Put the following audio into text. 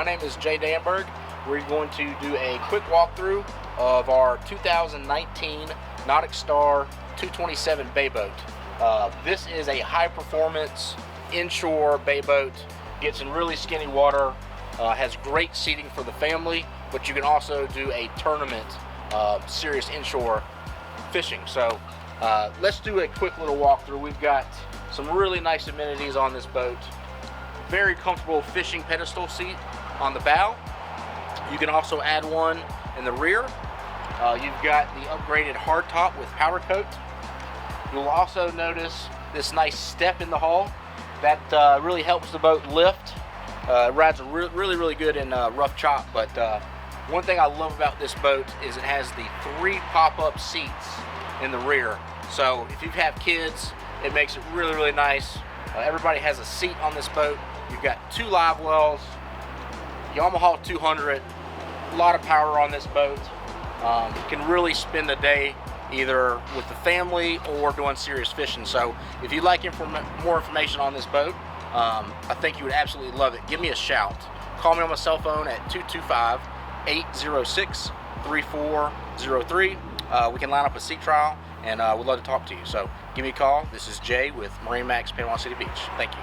My name is Jay Danberg. We're going to do a quick walkthrough of our 2019 NauticStar 227 bay boat. This is a high performance inshore bay boat. Gets in really skinny water, has great seating for the family, but you can also do a tournament serious inshore fishing. So let's do a quick little walkthrough. We've got some really nice amenities on this boat. Very comfortable fishing pedestal seat on the bow. You can also add one in the rear. You've got the upgraded hardtop with powder coat. You'll also notice this nice step in the hull that really helps the boat lift. It rides really good in rough chop, but one thing I love about this boat is it has the 3 pop-up seats in the rear. So if you have kids, it makes it really nice. Everybody has a seat on this boat. You've got 2 live wells, Yamaha 200, a lot of power on this boat. You can really spend the day either with the family or doing serious fishing. So if you'd like more information on this boat, I think you would absolutely love it. Give me a shout. Call me on my cell phone at 225-806-3403. We can line up a seat trial, and we'd love to talk to you. So give me a call. This is Jay with MarineMax, Panama City Beach. Thank you.